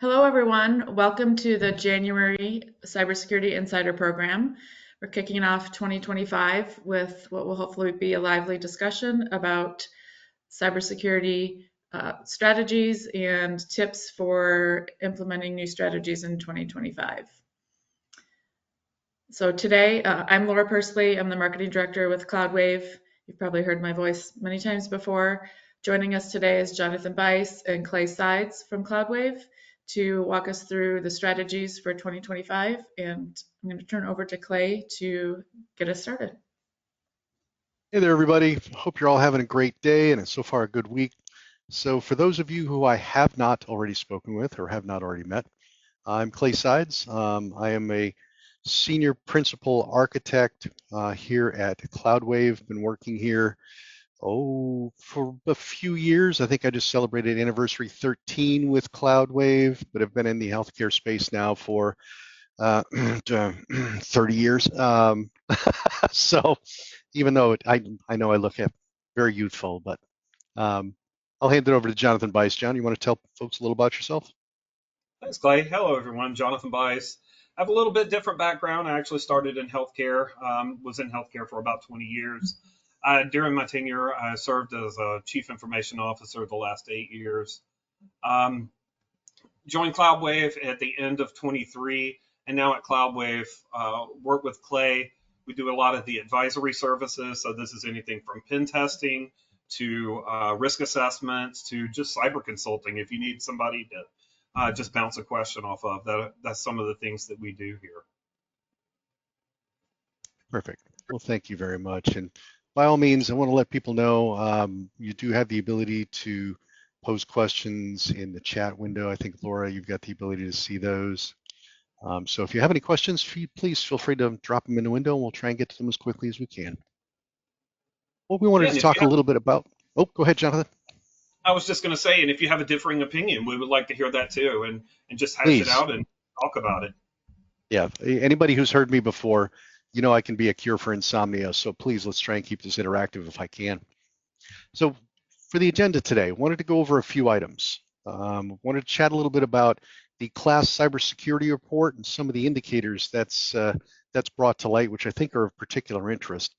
Hello, everyone. Welcome to the January Cybersecurity Insider Program. We're kicking off 2025 with what will hopefully be a lively discussion about cybersecurity strategies and tips for implementing new strategies in 2025. So today, I'm Laura Pursley. I'm the marketing director with CloudWave. You've probably heard my voice many times before. Joining us today is Jonathan Bice and Clay Sides from CloudWave to walk us through the strategies for 2025. And I'm going to turn over to Clay to get us started. Hey there, everybody. Hope you're all having a great day and so far a good week. So for those of you who I have not already spoken with or have not already met, I'm Clay Sides. I am a senior principal architect here at CloudWave. Been working here, for a few years. I think I just celebrated anniversary 13 with CloudWave, but I've been in the healthcare space now for 30 years. So even though I know I look very youthful, but I'll hand it over to Jonathan Bice. John, you want to tell folks a little about yourself? Thanks, Clay. Hello, everyone. Jonathan Bice. I have a little bit different background. I actually started in healthcare, was in healthcare for about 20 years. During my tenure, I served as a chief information officer the last 8 years. Um, Joined CloudWave at the end of 23, and now at CloudWave, work with Clay. We do a lot of the advisory services. So this is anything from pen testing to risk assessments to just cyber consulting. If you need somebody to just bounce a question off of, that's some of the things that we do here. Perfect. Well, thank you very much. And by all means, I want to let people know you do have the ability to pose questions in the chat window. I think, Laura, you've got the ability to see those. So if you have any questions, please feel free to drop them in the window and we'll try and get to them as quickly as we can. What we wanted Yeah, to and if you talk a have, little bit about, oh, go ahead, Jonathan, I was just going to say, and if you have a differing opinion, we would like to hear that too, and just hash it please. out and talk about it. Yeah, anybody who's heard me before, you know I can be a cure for insomnia, so please let's try and keep this interactive if I can. So for the agenda today, wanted to go over a few items. Wanted to chat a little bit about the KLAS cybersecurity report and some of the indicators that's brought to light, which I think are of particular interest.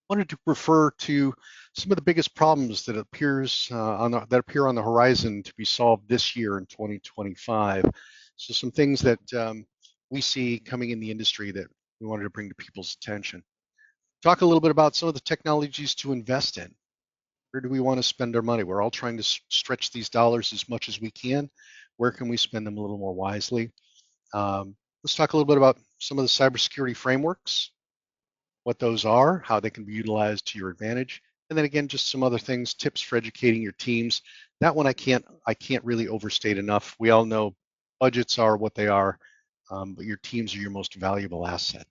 Wanted to refer to some of the biggest problems that that appear on the horizon to be solved this year in 2025. So some things that we see coming in the industry that we wanted to bring to people's attention. Talk a little bit about some of the technologies to invest in. Where do we want to spend our money? We're all trying to stretch these dollars as much as we can. Where can we spend them a little more wisely? Let's talk a little bit about some of the cybersecurity frameworks, what those are, how they can be utilized to your advantage, and then again, just some other things, tips for educating your teams. That one I can't really overstate enough. We all know budgets are what they are, but your teams are your most valuable asset.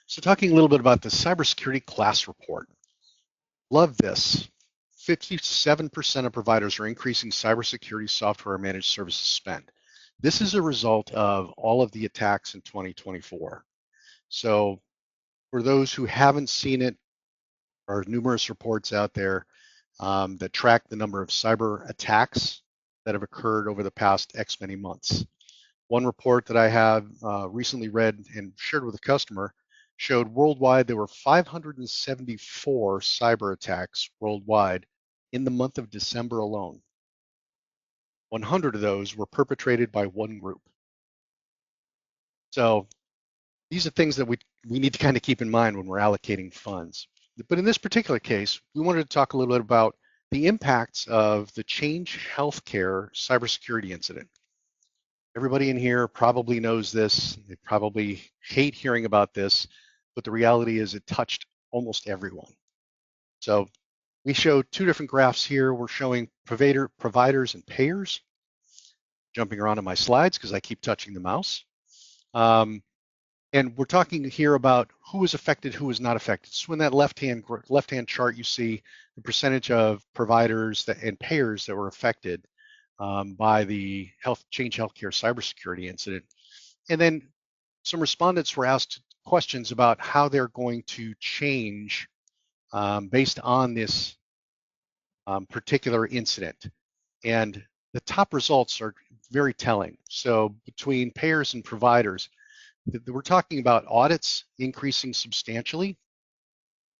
So talking a little bit about the cybersecurity KLAS report. Love this. 57% of providers are increasing cybersecurity software managed services spend. This is a result of all of the attacks in 2024. So for those who haven't seen it, there are numerous reports out there that track the number of cyber attacks that have occurred over the past X many months. One report that I have recently read and shared with a customer showed worldwide there were 574 cyber attacks worldwide in the month of December alone. 100 of those were perpetrated by one group. So these are things that we need to kind of keep in mind when we're allocating funds. But in this particular case, we wanted to talk a little bit about the impacts of the Change Healthcare cybersecurity incident. Everybody in here probably knows this. They probably hate hearing about this, but the reality is it touched almost everyone. So we show two different graphs here. We're showing providers and payers. Jumping around on my slides because I keep touching the mouse. And we're talking here about who was affected, who was not affected. So in that left-hand chart, you see the percentage of providers and payers that were affected by the Change Healthcare cybersecurity incident. And then some respondents were asked questions about how they're going to change based on this particular incident. And the top results are very telling. So between payers and providers, we're talking about audits increasing substantially.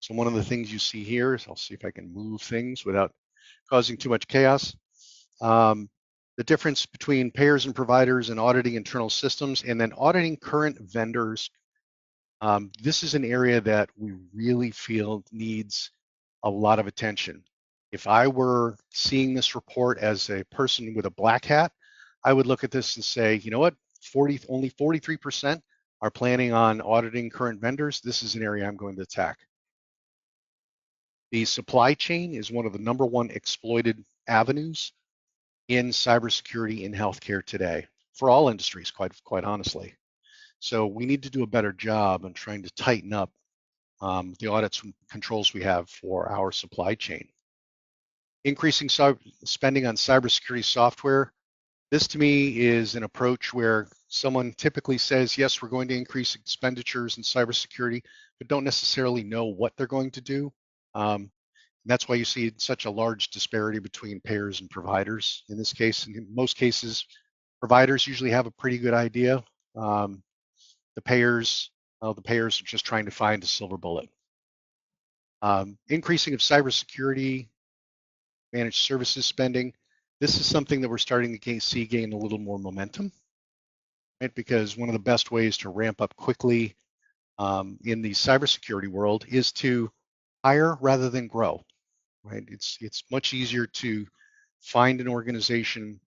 So one of the things you see here is, I'll see if I can move things without causing too much chaos. The difference between payers and providers and auditing internal systems and then auditing current vendors. This is an area that we really feel needs a lot of attention. If I were seeing this report as a person with a black hat, I would look at this and say, you know what, only 43% are planning on auditing current vendors. This is an area I'm going to attack. The supply chain is one of the #1 exploited avenues in cybersecurity in healthcare today, for all industries, quite honestly. So we need to do a better job on trying to tighten up the audits and controls we have for our supply chain. Increasing spending on cybersecurity software. This to me is an approach where someone typically says, yes, we're going to increase expenditures in cybersecurity, but don't necessarily know what they're going to do. That's why you see such a large disparity between payers and providers. In this case, in most cases, providers usually have a pretty good idea. The payers are just trying to find a silver bullet. Increasing of cybersecurity, managed services spending. This is something that we're starting to see gain a little more momentum, right? Because one of the best ways to ramp up quickly in the cybersecurity world is to hire rather than grow, right? It's much easier to find an organization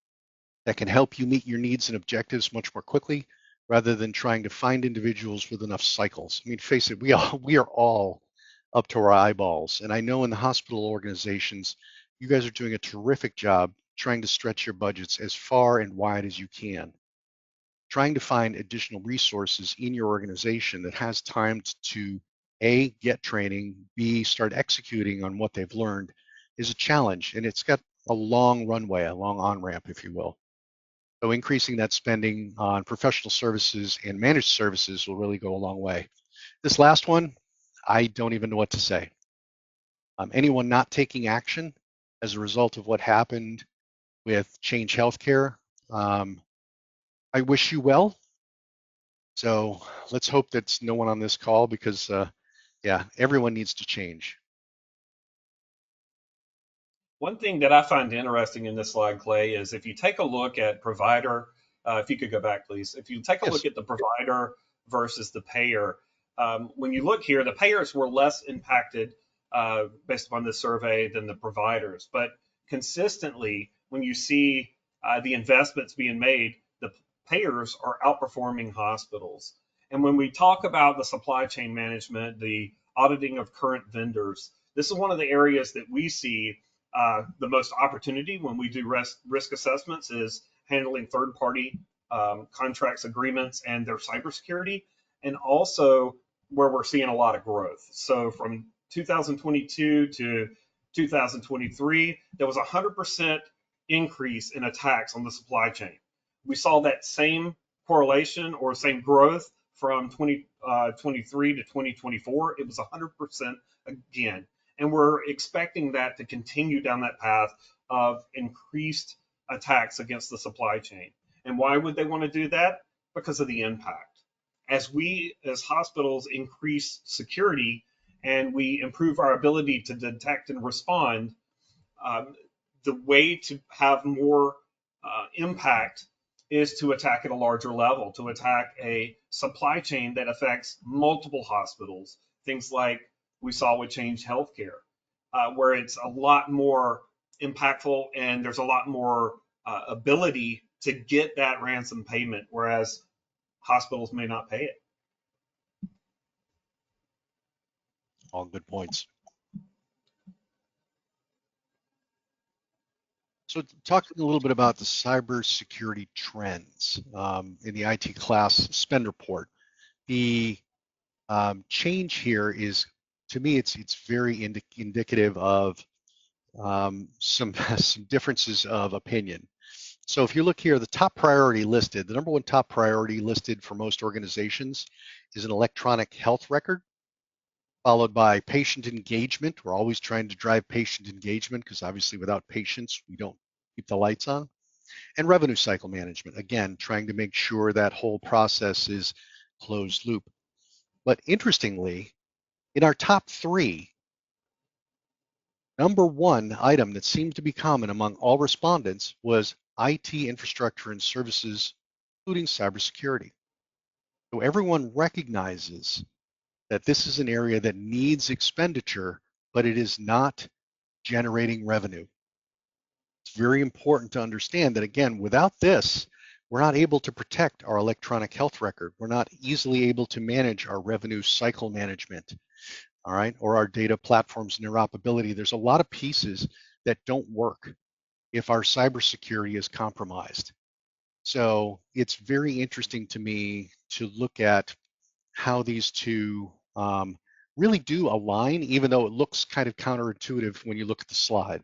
that can help you meet your needs and objectives much more quickly rather than trying to find individuals with enough cycles. I mean, face it, we are all up to our eyeballs. And I know in the hospital organizations, you guys are doing a terrific job trying to stretch your budgets as far and wide as you can. Trying to find additional resources in your organization that has time to A, get training, B, start executing on what they've learned is a challenge. And it's got a long runway, a long on-ramp, if you will. So increasing that spending on professional services and managed services will really go a long way. This last one, I don't even know what to say. Anyone not taking action as a result of what happened with Change Healthcare, I wish you well. So let's hope that's no one on this call because, yeah, everyone needs to change. One thing that I find interesting in this slide, Clay, is if you take a look at provider, if you could go back, please. If you take a Yes. look at the provider versus the payer, when you look here, the payers were less impacted based upon this survey than the providers. But consistently, when you see the investments being made, the payers are outperforming hospitals. And when we talk about the supply chain management, the auditing of current vendors, this is one of the areas that we see the most opportunity when we do risk assessments is handling third-party contracts, agreements, and their cybersecurity, and also where we're seeing a lot of growth. So from 2022 to 2023, there was a 100% increase in attacks on the supply chain. We saw that same correlation or same growth from 2023 to 2024. It was 100% again. And we're expecting that to continue down that path of increased attacks against the supply chain. And why would they want to do that? Because of the impact. As we, as hospitals, increase security and we improve our ability to detect and respond, the way to have more impact is to attack at a larger level, to attack a supply chain that affects multiple hospitals. Things like we saw with Change Healthcare, where it's a lot more impactful and there's a lot more ability to get that ransom payment, whereas hospitals may not pay it. All good points. So talking a little bit about the cybersecurity trends in the IT KLAS spend report. The change here is, to me, it's very indicative of some differences of opinion. So if you look here, the top priority listed, the #1 top priority listed for most organizations is an electronic health record, followed by patient engagement. We're always trying to drive patient engagement because obviously without patients, we don't keep the lights on. And revenue cycle management, again, trying to make sure that whole process is closed loop. But interestingly, in our top three, number one item that seemed to be common among all respondents was IT infrastructure and services, including cybersecurity. So everyone recognizes that this is an area that needs expenditure, but it is not generating revenue. It's very important to understand that, again, without this, we're not able to protect our electronic health record. We're not easily able to manage our revenue cycle management, all right, or our data platforms and interoperability. There's a lot of pieces that don't work if our cybersecurity is compromised. So it's very interesting to me to look at how these two really do align, even though it looks kind of counterintuitive when you look at the slide.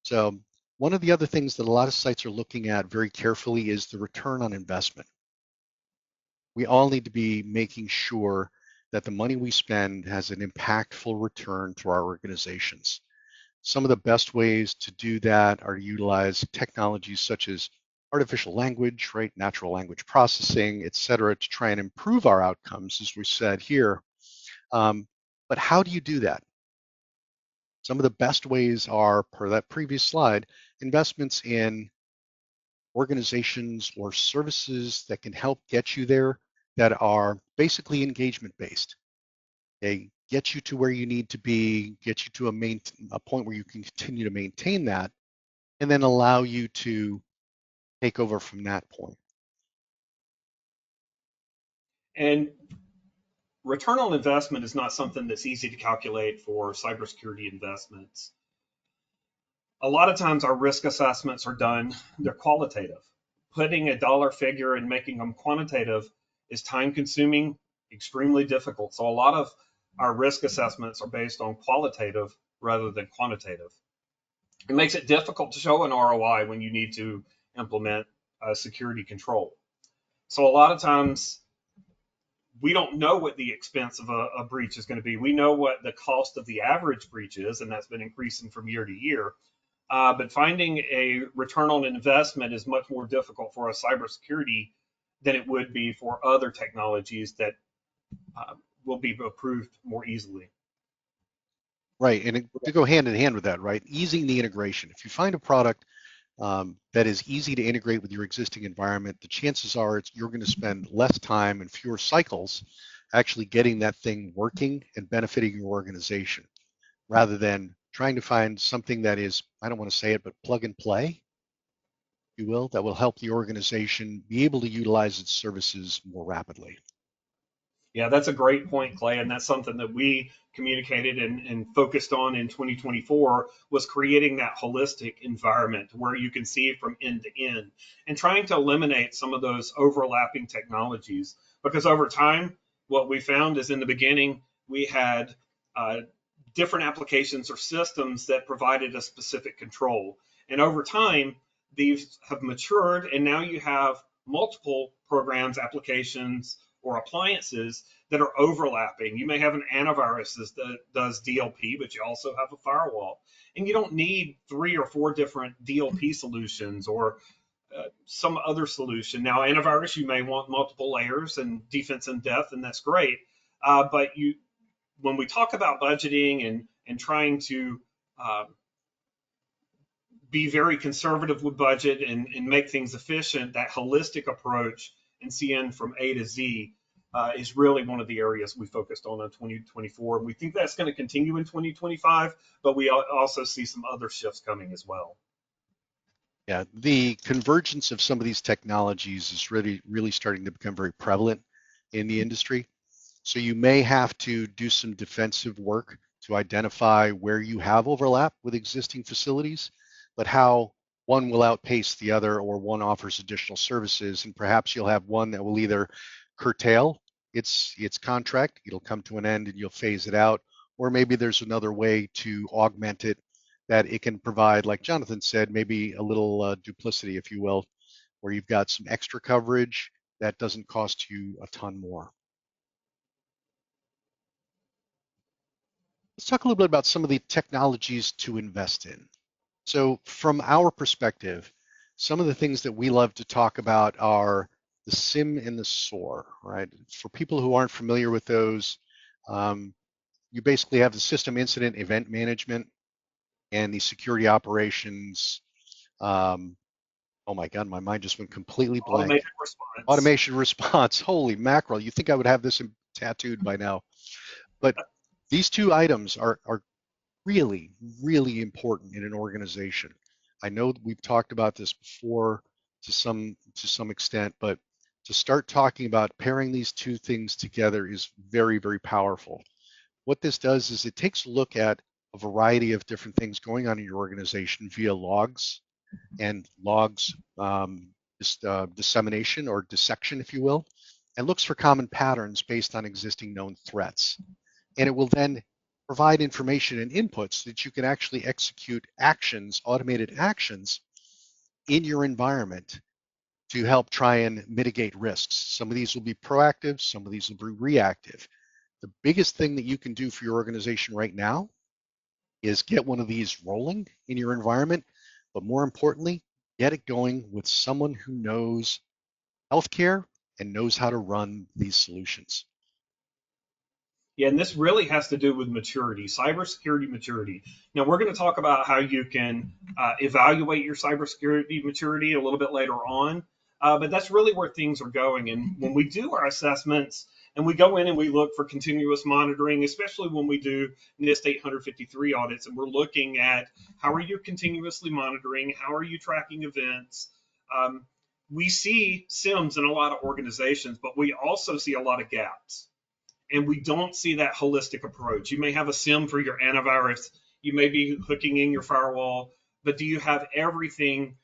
So one of the other things that a lot of sites are looking at very carefully is the return on investment. We all need to be making sure that the money we spend has an impactful return to our organizations. Some of the best ways to do that are to utilize technologies such as artificial language, right, natural language processing, et cetera, to try and improve our outcomes, as we said here. But how do you do that? Some of the best ways are, per that previous slide, investments in organizations or services that can help get you there, that are basically engagement based. They get you to where you need to be, get you to a point where you can continue to maintain that, and then allow you to take over from that point. And return on investment is not something that's easy to calculate for cybersecurity investments. A lot of times our risk assessments are done, they're qualitative. Putting a dollar figure and making them quantitative is time consuming, extremely difficult. So a lot of our risk assessments are based on qualitative rather than quantitative. It makes it difficult to show an ROI when you need to implement a security control. So a lot of times we don't know what the expense of a breach is going to be. We know what the cost of the average breach is, and that's been increasing from year to year. But finding a return on investment is much more difficult for a cybersecurity than it would be for other technologies that will be approved more easily. Right, and to go hand in hand with that, right, easing the integration. If you find a product that is easy to integrate with your existing environment, the chances are you're going to spend less time and fewer cycles actually getting that thing working and benefiting your organization, rather than trying to find something that is, I don't want to say it, but plug and play, if you will, that will help the organization be able to utilize its services more rapidly. Yeah, that's a great point, Clay, and that's something that we communicated and focused on in 2024 was creating that holistic environment where you can see from end to end and trying to eliminate some of those overlapping technologies. Because over time, what we found is in the beginning, we had different applications or systems that provided a specific control. And over time, these have matured, and now you have multiple programs, applications, or appliances that are overlapping. You may have an antivirus that does DLP, but you also have a firewall. And you don't need 3 or 4 different DLP solutions or some other solution. Now, antivirus, you may want multiple layers and defense in depth, and that's great. But when we talk about budgeting and trying to be very conservative with budget and make things efficient, that holistic approach and seeing from A to Z is really one of the areas we focused on in 2024. We think that's going to continue in 2025, but we also see some other shifts coming as well. Yeah, the convergence of some of these technologies is really starting to become very prevalent in the industry. So you may have to do some defensive work to identify where you have overlap with existing facilities, but how one will outpace the other or one offers additional services, and perhaps you'll have one that will either curtail its contract, it'll come to an end and you'll phase it out, or maybe there's another way to augment it that it can provide, like Jonathan said, maybe a little duplicity, if you will, where you've got some extra coverage that doesn't cost you a ton more. Let's talk a little bit about some of the technologies to invest in. So from our perspective, some of the things that we love to talk about are the SIM and the SOAR, right? For people who aren't familiar with those, you basically have the system incident event management and the security operations. Um, oh my God, my mind just went completely blank. Automated response. Automation response. Holy mackerel! You think I would have this tattooed by now? But these two items are really, really important in an organization. I know we've talked about this before to some extent, but to start talking about pairing these two things together is very, very powerful. What this does is it takes a look at a variety of different things going on in your organization via logs and logs dissemination or dissection, if you will, and looks for common patterns based on existing known threats. And it will then provide information and inputs that you can actually execute actions, automated actions in your environment to help try and mitigate risks. Some of these will be proactive, some of these will be reactive. The biggest thing that you can do for your organization right now is get one of these rolling in your environment, but more importantly, get it going with someone who knows healthcare and knows how to run these solutions. Yeah, and this really has to do with maturity, cybersecurity maturity. Now, we're going to talk about how you can evaluate your cybersecurity maturity a little bit later on, but that's really where things are going. And when we do our assessments and we go in and we look for continuous monitoring, especially when we do NIST 853 audits and we're looking at how are you continuously monitoring, how are you tracking events, we see SIMs in a lot of organizations, but we also see a lot of gaps, and we don't see that holistic approach. You may have a SIM for your antivirus, you may be hooking in your firewall, but do you have everything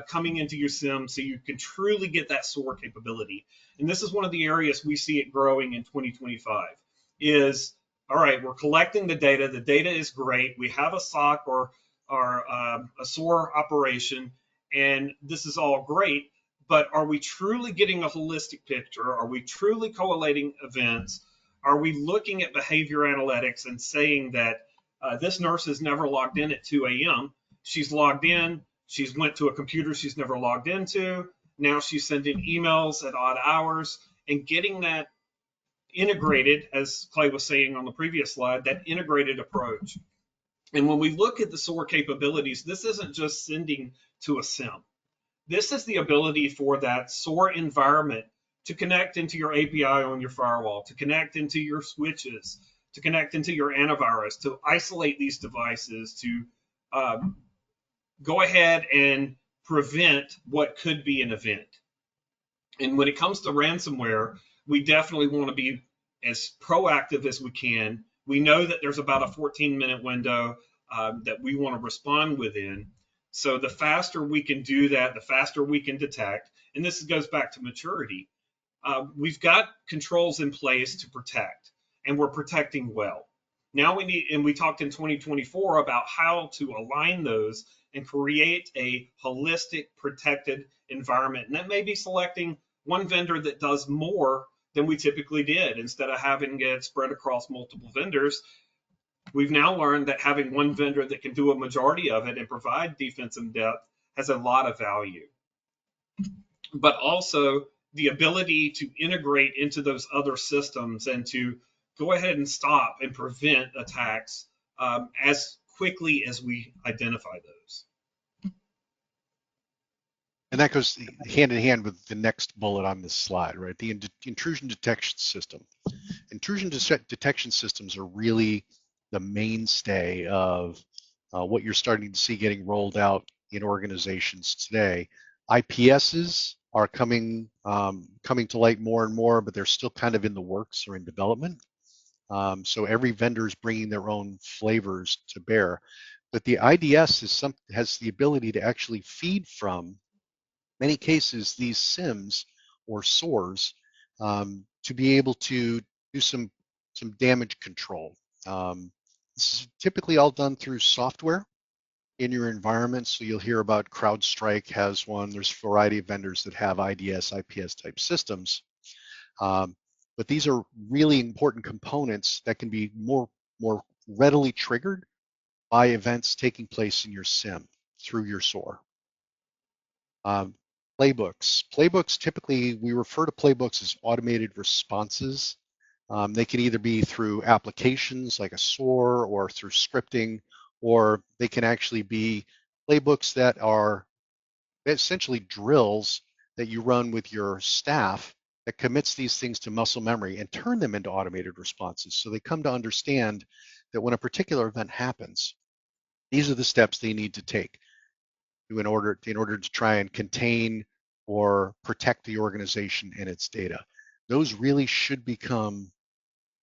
coming into your SIM so you can truly get that SOAR capability? And this is one of the areas we see it growing in 2025 is, all right, we're collecting the data. The data is great. We have a SOC or a SOAR operation, and this is all great. But are we truly getting a holistic picture? Are we truly collating events? Are we looking at behavior analytics and saying that this nurse has never logged in at 2 a.m.? She's logged in. She's went to a computer she's never logged into. Now she's sending emails at odd hours and getting that integrated, as Clay was saying on the previous slide, that integrated approach. And when we look at the SOAR capabilities, this isn't just sending to a SIM. This is the ability for that SOAR environment to connect into your API on your firewall, to connect into your switches, to connect into your antivirus, to isolate these devices, to go ahead and prevent what could be an event. And when it comes to ransomware, we definitely want to be as proactive as we can. We know that there's about a 14-minute window that we want to respond within. So the faster we can do that, the faster we can detect. And this goes back to maturity. We've got controls in place to protect, and we're protecting well. Now we need, and we talked in 2024 about how to align those and create a holistic protected environment. And that may be selecting one vendor that does more than we typically did. Instead of having it spread across multiple vendors, we've now learned that having one vendor that can do a majority of it and provide defense in depth has a lot of value. But also the ability to integrate into those other systems and to go ahead and stop and prevent attacks as quickly as we identify those. And that goes hand in hand with the next bullet on this slide, right? The intrusion detection system. Intrusion detection systems are really the mainstay of what you're starting to see getting rolled out in organizations today. IPSs are coming to light more and more, but they're still kind of in the works or in development. So every vendor is bringing their own flavors to bear. But the IDS has the ability to actually feed from many cases these SIMs or SOARs to be able to do some damage control. This is typically all done through software in your environment. So you'll hear about CrowdStrike has one. There's a variety of vendors that have IDS, IPS type systems. But these are really important components that can be more readily triggered by events taking place in your SIM. through your SOAR. Playbooks, typically we refer to playbooks as automated responses. They can either be through applications like a SOAR or through scripting, or they can actually be playbooks that are essentially drills that you run with your staff that commits these things to muscle memory and turn them into automated responses. So they come to understand that when a particular event happens, these are the steps they need to take in order to try and contain or protect the organization and its data. Those really should become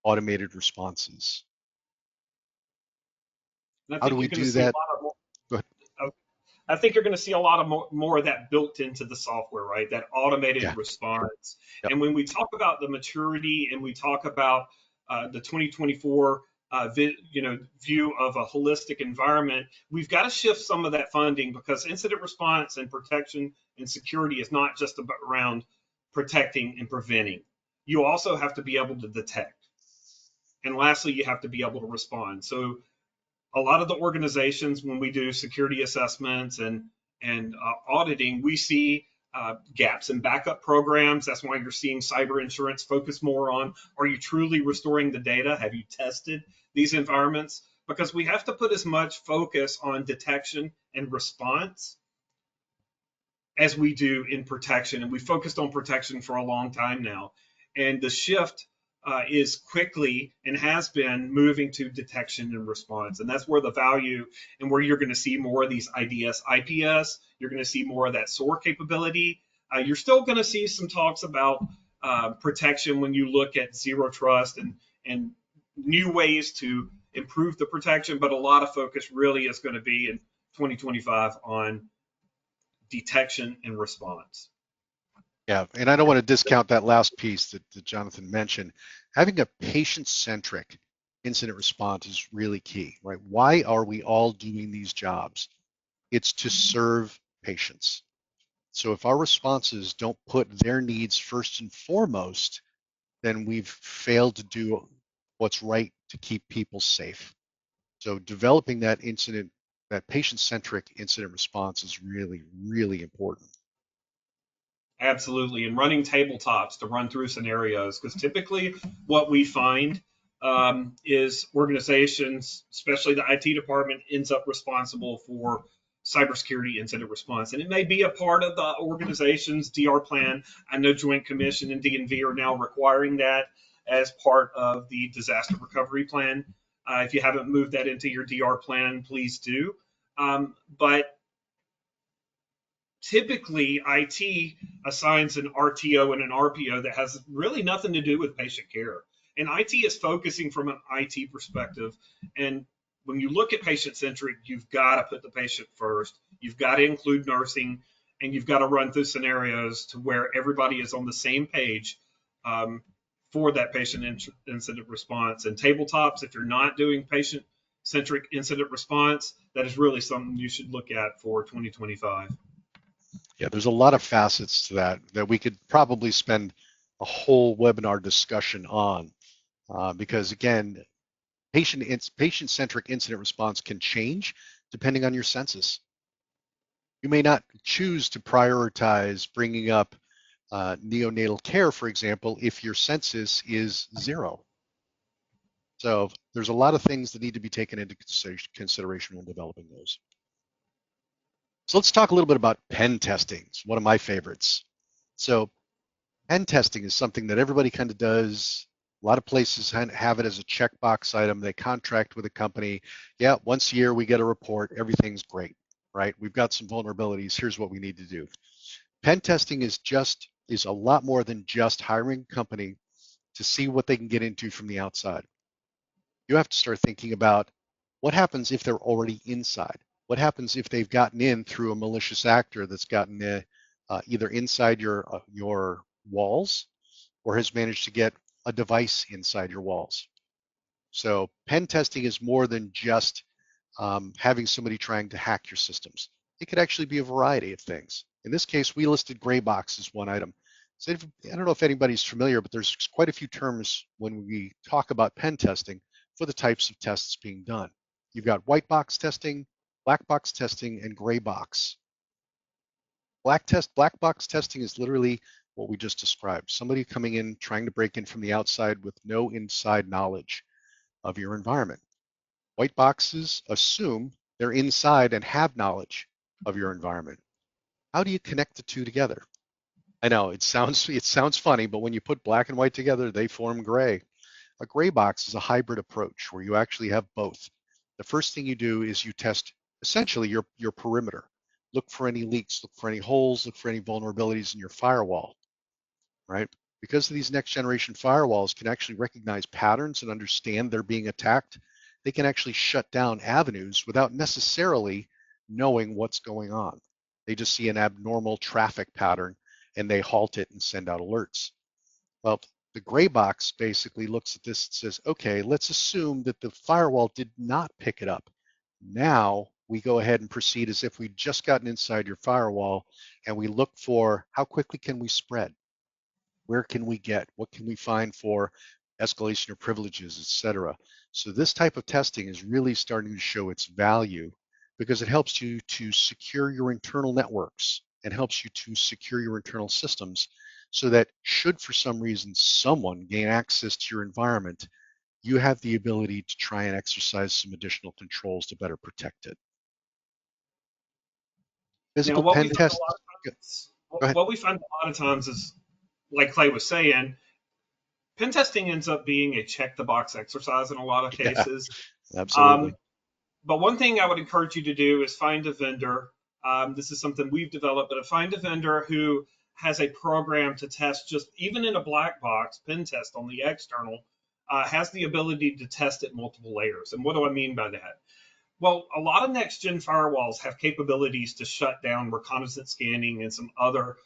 automated responses. And I How do think we you're going to do see a that? lot of Go ahead. I think you're going to see a lot of more of that built into the software, right? That automated Yeah. response. Yep. And when we talk about the maturity and we talk about the 2024 view of a holistic environment, we've got to shift some of that funding, because incident response and protection and security is not just around protecting and preventing. You also have to be able to detect. And lastly, you have to be able to respond. So a lot of the organizations, when we do security assessments and auditing, we see gaps in backup programs. That's why you're seeing cyber insurance focus more on, are you truly restoring the data? Have you tested these environments? Because we have to put as much focus on detection and response as we do in protection. And we focused on protection for a long time now. And the shift is quickly and has been moving to detection and response. And that's where the value and where you're going to see more of these IDS, IPS, you're going to see more of that SOAR capability. You're still going to see some talks about protection when you look at zero trust and new ways to improve the protection. But a lot of focus really is going to be in 2025 on detection and response. Yeah, and I don't want to discount that last piece that Jonathan mentioned. Having a patient-centric incident response is really key, right? Why are we all doing these jobs? It's to serve patients. So if our responses don't put their needs first and foremost, then we've failed to do what's right to keep people safe. So developing that patient-centric incident response is really, really important. Absolutely. And running tabletops to run through scenarios, because typically what we find is organizations, especially the IT department, ends up responsible for cybersecurity incident response. And it may be a part of the organization's DR plan. I know Joint Commission and DNV are now requiring that as part of the disaster recovery plan. If you haven't moved that into your DR plan, please do. But typically IT assigns an RTO and an RPO that has really nothing to do with patient care. And IT is focusing from an IT perspective. And when you look at patient centric, you've got to put the patient first. You've got to include nursing, and you've got to run through scenarios to where everybody is on the same page for that patient incident response. And tabletops, if you're not doing patient centric incident response, that is really something you should look at for 2025. Yeah, there's a lot of facets to that we could probably spend a whole webinar discussion on, because again, patient-centric incident response can change depending on your census. You may not choose to prioritize bringing up neonatal care, for example, if your census is 0. So there's a lot of things that need to be taken into consideration when developing those. So let's talk a little bit about pen testing. It's one of my favorites. So pen testing is something that everybody kind of does. A lot of places have it as a checkbox item. They contract with a company. Yeah, once a year we get a report. Everything's great, right? We've got some vulnerabilities. Here's what we need to do. Pen testing is a lot more than just hiring a company to see what they can get into from the outside. You have to start thinking about what happens if they're already inside. What happens if they've gotten in through a malicious actor that's gotten either inside your walls or has managed to get a device inside your walls. So pen testing is more than just having somebody trying to hack your systems. It could actually be a variety of things. In this case, we listed gray box as one item. So I don't know if anybody's familiar, but there's quite a few terms when we talk about pen testing for the types of tests being done. You've got white box testing, black box testing and gray box. Black box testing is literally what we just described. Somebody coming in, trying to break in from the outside with no inside knowledge of your environment. White boxes assume they're inside and have knowledge of your environment. How do you connect the two together? I know it sounds funny, but when you put black and white together, they form gray. A gray box is a hybrid approach where you actually have both. The first thing you do is you test essentially your perimeter. Look for any leaks, look for any holes, look for any vulnerabilities in your firewall, right? Because these next generation firewalls can actually recognize patterns and understand they're being attacked, they can actually shut down avenues without necessarily knowing what's going on. They just see an abnormal traffic pattern and they halt it and send out alerts. Well, the gray box basically looks at this and says, okay, let's assume that the firewall did not pick it up. Now we go ahead and proceed as if we'd just gotten inside your firewall and we look for how quickly can we spread? Where can we get? What can we find for escalation of privileges, et cetera? So this type of testing is really starting to show its value because it helps you to secure your internal networks and helps you to secure your internal systems so that should for some reason someone gain access to your environment, you have the ability to try and exercise some additional controls to better protect it. Now, Physical what we pen find a lot tests. of times, Go ahead. what we find a lot of times is, like Clay was saying, pen testing ends up being a check the box exercise in a lot of Yeah, cases. absolutely. Um, but one thing I would encourage you to do is find a vendor. This is something we've developed, but find a vendor who has a program to test just even in a black box pen test on the external, has the ability to test at multiple layers. And what do I mean by that? Well, a lot of next gen firewalls have capabilities to shut down reconnaissance scanning and some other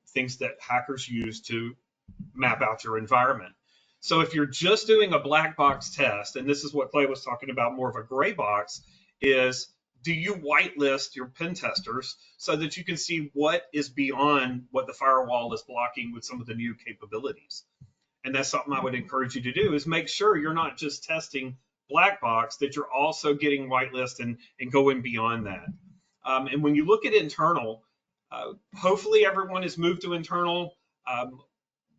things that hackers use to map out your environment. So if you're just doing a black box test, and this is what Clay was talking about, more of a gray box, is do you whitelist your pen testers so that you can see what is beyond what the firewall is blocking with some of the new capabilities? And that's something I would encourage you to do is make sure you're not just testing black box, that you're also getting whitelist and going beyond that. And when you look at internal, hopefully everyone has moved to internal.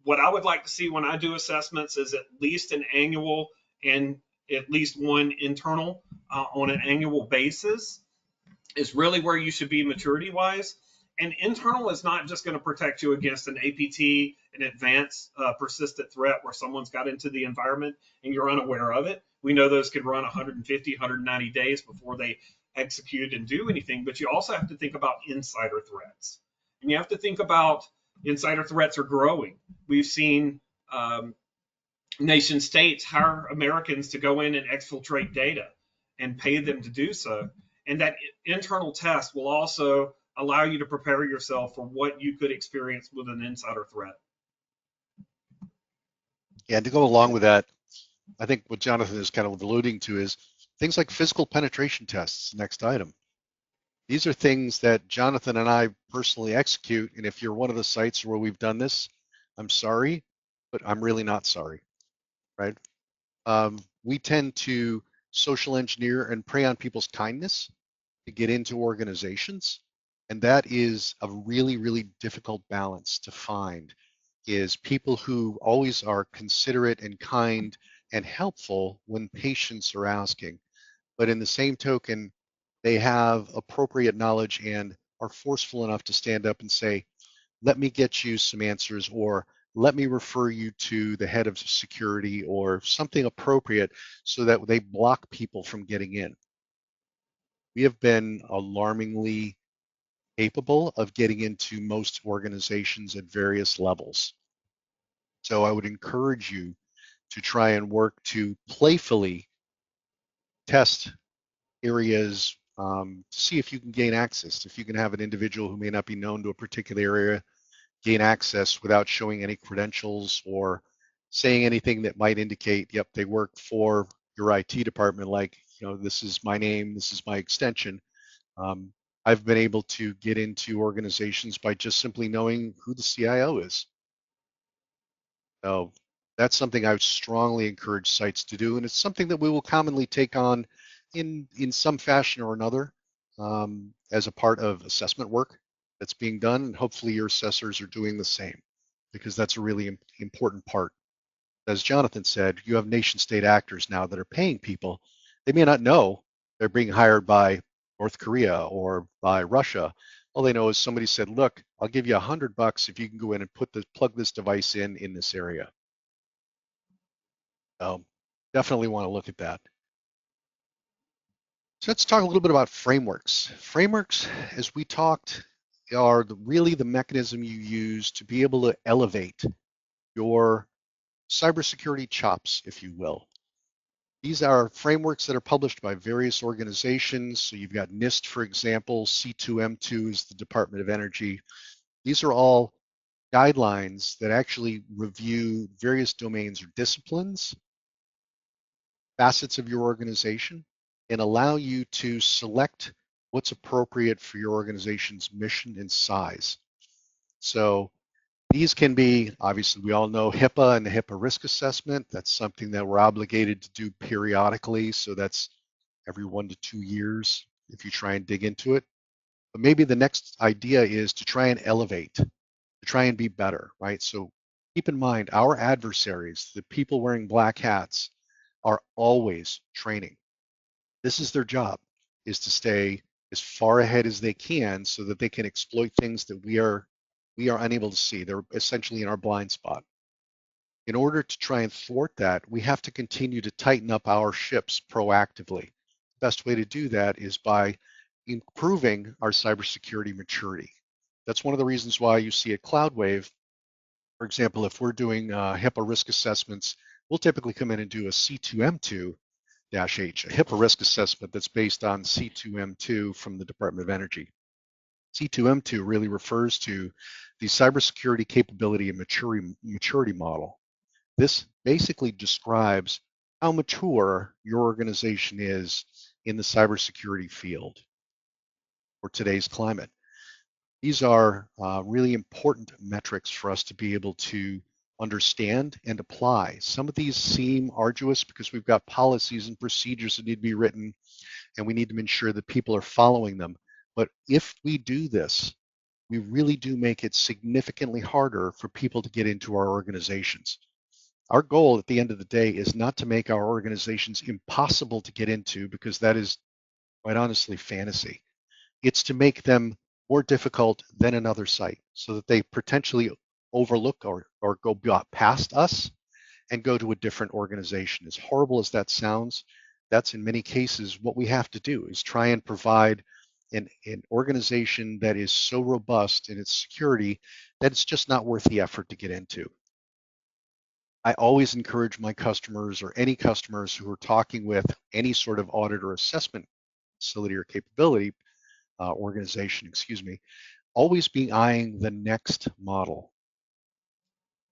What I would like to see when I do assessments is at least an annual and at least one internal on an annual basis is really where you should be maturity wise. And internal is not just going to protect you against an APT, an advanced persistent threat where someone's got into the environment and you're unaware of it. We know those can run 150, 190 days before they execute and do anything, but you also have to think about insider threats. And you have to think about insider threats are growing. We've seen nation states hire Americans to go in and exfiltrate data and pay them to do so. And that internal test will also allow you to prepare yourself for what you could experience with an insider threat. Yeah, and to go along with that, I think what Jonathan is kind of alluding to is things like physical penetration tests, next item. These are things that Jonathan and I personally execute. And if you're one of the sites where we've done this, I'm sorry, but I'm really not sorry, right? We tend to social engineer and prey on people's kindness to get into organizations. And that is a really, really difficult balance to find, is people who always are considerate and kind and helpful when patients are asking. But in the same token, they have appropriate knowledge and are forceful enough to stand up and say, let me get you some answers, or let me refer you to the head of security or something appropriate so that they block people from getting in. We have been alarmingly capable of getting into most organizations at various levels. So I would encourage you to try and work to playfully test areas to see if you can gain access, if you can have an individual who may not be known to a particular area gain access without showing any credentials or saying anything that might indicate, yep, they work for your IT department, like, this is my name, this is my extension. I've been able to get into organizations by just simply knowing who the CIO is. So that's something I would strongly encourage sites to do, and it's something that we will commonly take on in some fashion or another as a part of assessment work that's being done, and hopefully your assessors are doing the same, because that's a really important part. As Jonathan said, you have nation state actors now that are paying people. They may not know they're being hired by North Korea or by Russia. All they know is somebody said, look, I'll give you $100 if you can go in and plug this device in this area. Definitely want to look at that. So let's talk a little bit about frameworks. Frameworks, as we talked, are really the mechanism you use to be able to elevate your cybersecurity chops, if you will. These are frameworks that are published by various organizations. So you've got NIST, for example, C2M2 is the Department of Energy. These are all guidelines that actually review various domains or disciplines, facets of your organization, and allow you to select what's appropriate for your organization's mission and size. So these can be, obviously, we all know HIPAA and the HIPAA risk assessment. That's something that we're obligated to do periodically. So that's every 1 to 2 years if you try and dig into it. But maybe the next idea is to try and elevate, to try and be better, right? So keep in mind, our adversaries, the people wearing black hats, are always training. This is their job, is to stay as far ahead as they can so that they can exploit things that we are unable to see. They're essentially in our blind spot. In order to try and thwart that, we have to continue to tighten up our ships proactively. The best way to do that is by improving our cybersecurity maturity. That's one of the reasons why you see at CloudWave, for example, if we're doing HIPAA risk assessments, we'll typically come in and do a C2M2-H, a HIPAA risk assessment that's based on C2M2 from the Department of Energy. C2M2 really refers to the cybersecurity capability and maturity model. This basically describes how mature your organization is in the cybersecurity field for today's climate. These are really important metrics for us to be able to understand and apply. Some of these seem arduous because we've got policies and procedures that need to be written, and we need to ensure that people are following them. But if we do this, we really do make it significantly harder for people to get into our organizations. Our goal at the end of the day is not to make our organizations impossible to get into, because that is quite honestly fantasy. It's to make them more difficult than another site so that they potentially overlook or go past us and go to a different organization. As horrible as that sounds, that's in many cases what we have to do, is try and provide an organization that is so robust in its security that it's just not worth the effort to get into. I always encourage my customers, or any customers who are talking with any sort of audit or assessment facility or capability organization, always be eyeing the next model.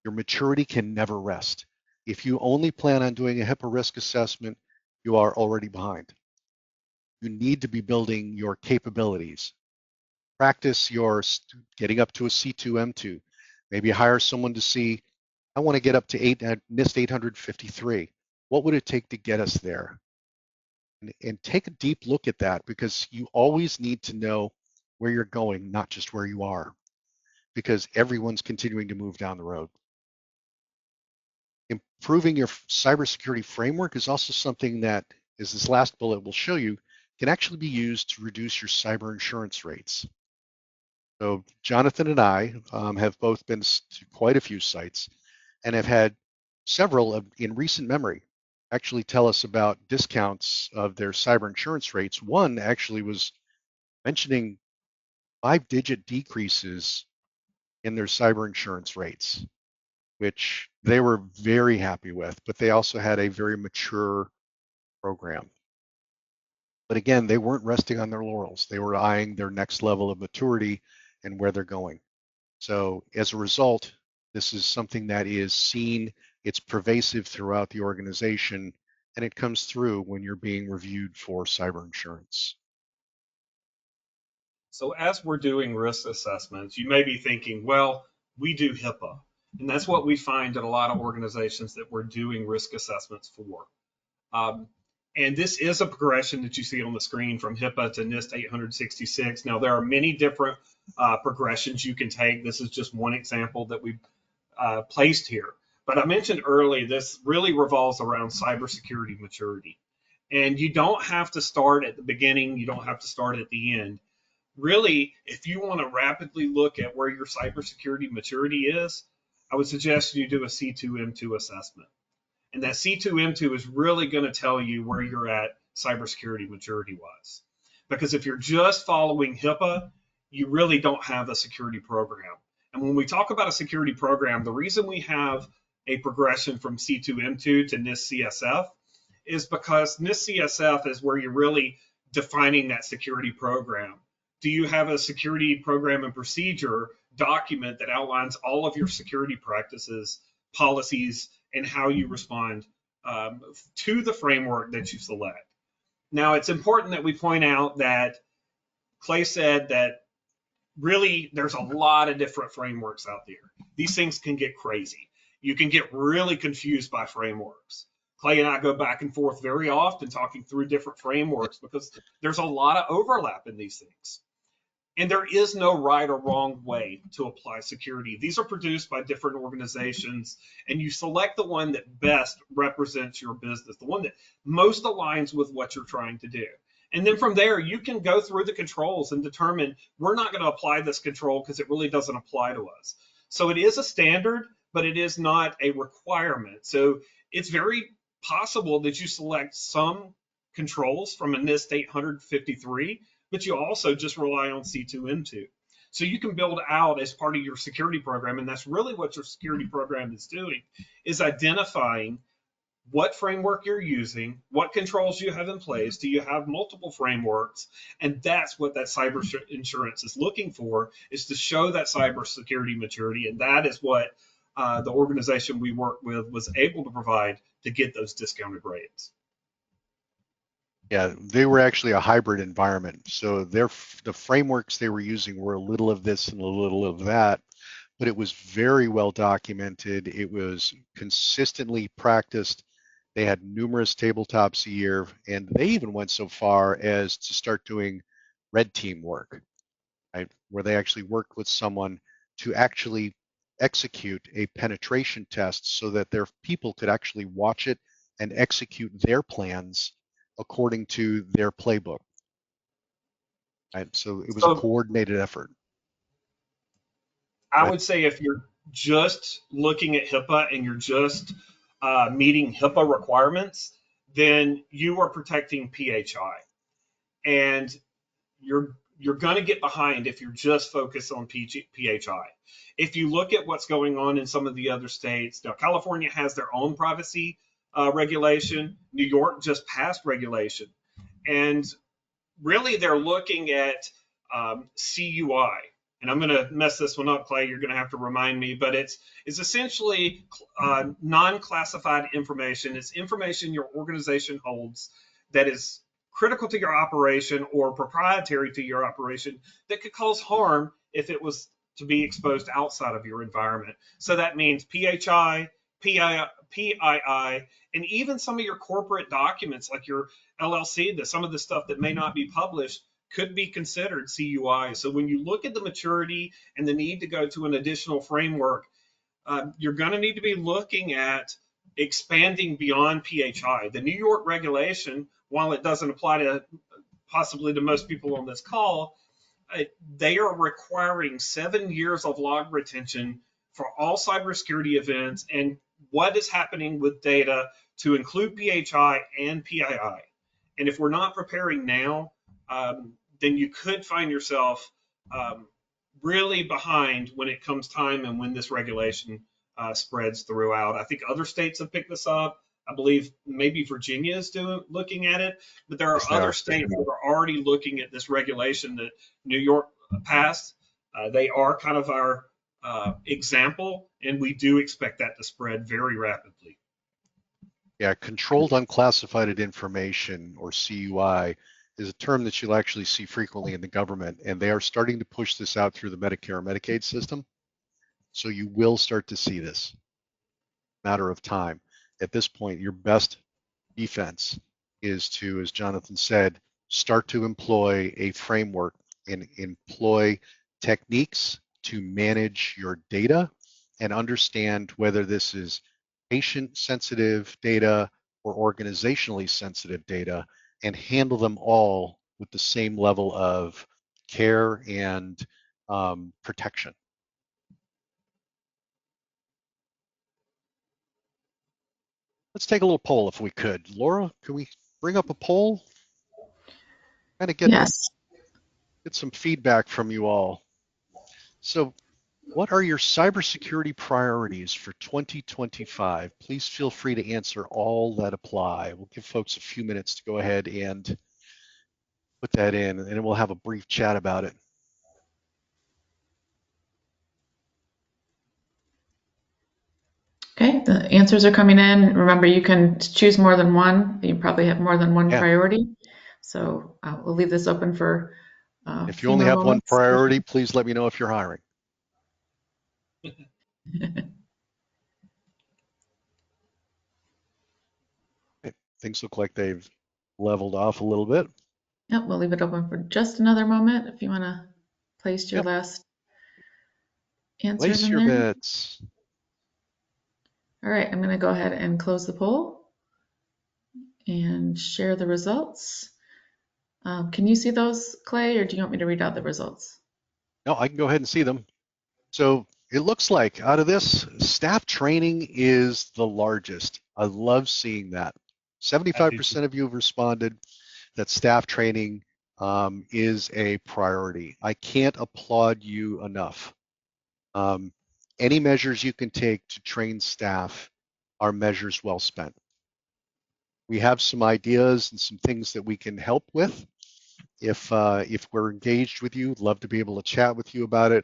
Your maturity can never rest. If you only plan on doing a HIPAA risk assessment, you are already behind. You need to be building your capabilities. Practice your getting up to a C2M2. Maybe hire someone to see, I want to get up to NIST 853. What would it take to get us there? And take a deep look at that, because you always need to know where you're going, not just where you are, because everyone's continuing to move down the road. Improving your cybersecurity framework is also something that, as this last bullet will show you, can actually be used to reduce your cyber insurance rates. So Jonathan and I have both been to quite a few sites and have had several in recent memory actually tell us about discounts of their cyber insurance rates. One actually was mentioning 5-digit decreases in their cyber insurance rates, which they were very happy with, but they also had a very mature program. But again, they weren't resting on their laurels. They were eyeing their next level of maturity and where they're going. So as a result, this is something that is seen, it's pervasive throughout the organization, and it comes through when you're being reviewed for cyber insurance. So as we're doing risk assessments, you may be thinking, well, we do HIPAA. And that's what we find at a lot of organizations that we're doing risk assessments for. And this is a progression that you see on the screen from HIPAA to NIST 866. Now, there are many different progressions you can take. This is just one example that we've placed here. But I mentioned early, this really revolves around cybersecurity maturity. And you don't have to start at the beginning. You don't have to start at the end. Really, if you want to rapidly look at where your cybersecurity maturity is, I would suggest you do a C2M2 assessment. And that C2M2 is really going to tell you where you're at cybersecurity maturity wise. Because if you're just following HIPAA, you really don't have a security program. And when we talk about a security program, the reason we have a progression from C2M2 to NIST CSF is because NIST CSF is where you're really defining that security program. Do you have a security program and procedure document that outlines all of your security practices, policies, and how you respond to the framework that you select? Now, it's important that we point out that Clay said that really there's a lot of different frameworks out there. These things can get crazy. You can get really confused by frameworks. Clay and I go back and forth very often talking through different frameworks because there's a lot of overlap in these things. And there is no right or wrong way to apply security. These are produced by different organizations, and you select the one that best represents your business, the one that most aligns with what you're trying to do. And then from there, you can go through the controls and determine we're not going to apply this control because it really doesn't apply to us. So it is a standard, but it is not a requirement. So it's very possible that you select some controls from a NIST 853, but you also just rely on C2M2. So you can build out as part of your security program, and that's really what your security program is doing, is identifying what framework you're using, what controls you have in place, do you have multiple frameworks, and that's what that cyber insurance is looking for, is to show that cybersecurity maturity, and that is what the organization we work with was able to provide to get those discounted rates. Yeah, they were actually a hybrid environment. So the frameworks they were using were a little of this and a little of that, but it was very well documented. It was consistently practiced. They had numerous tabletops a year, and they even went so far as to start doing red team work, right? Where they actually worked with someone to actually execute a penetration test so that their people could actually watch it and execute their plans according to their playbook. Right? So it was a coordinated effort. I would say if you're just looking at HIPAA and you're just meeting HIPAA requirements, then you are protecting PHI. And you're going to get behind if you're just focused on PHI. If you look at what's going on in some of the other states, now California has their own privacy regulation. New York just passed regulation. And really they're looking at CUI. And I'm going to mess this one up, Clay. You're going to have to remind me, but it's essentially non-classified information. It's information your organization holds that is critical to your operation or proprietary to your operation that could cause harm if it was to be exposed outside of your environment. So that means PHI, PII, and even some of your corporate documents like your LLC, some of the stuff that may not be published could be considered CUI. So when you look at the maturity and the need to go to an additional framework, you're going to need to be looking at expanding beyond PHI. The New York regulation, while it doesn't apply to possibly to most people on this call, they are requiring 7 years of log retention for all cybersecurity events and what is happening with data to include PHI and PII. And if we're not preparing now, then you could find yourself really behind when it comes time and when this regulation spreads throughout. I think other states have picked this up. I believe maybe Virginia is looking at it, but there are other states that are already looking at this regulation that New York passed. They are kind of our example, and we do expect that to spread very rapidly. Yeah, controlled unclassified information, or CUI, is a term that you'll actually see frequently in the government, and they are starting to push this out through the Medicare and Medicaid system. So you will start to see this. Matter of time. At this point, your best defense is to, as Jonathan said, start to employ a framework and employ techniques to manage your data and understand whether this is patient-sensitive data or organizationally sensitive data, and handle them all with the same level of care and protection. Let's take a little poll if we could. Laura, can we bring up a poll? Kind of get Yes. some feedback from you all. So what are your cybersecurity priorities for 2025? Please feel free to answer all that apply. We'll give folks a few minutes to go ahead and put that in, and then we'll have a brief chat about it. Okay, the answers are coming in. Remember, you can choose more than one. You probably have more than one Yeah. priority. So we'll leave this open for a If you few only more have one moments. priority, please let me know if you're hiring. Okay. Things look like they've leveled off a little bit. Yep, we'll leave it open for just another moment if you want to place your Yep. last answers Place in your there. bets. All right, I'm going to go ahead and close the poll and share the results. Can you see those, Clay, or do you want me to read out the results? No, I can go ahead and see them. So it looks like out of this, staff training is the largest. I love seeing that. 75% of you have responded that staff training is a priority. I can't applaud you enough. Any measures you can take to train staff are measures well spent. We have some ideas and some things that we can help with. If we're engaged with you, love to be able to chat with you about it.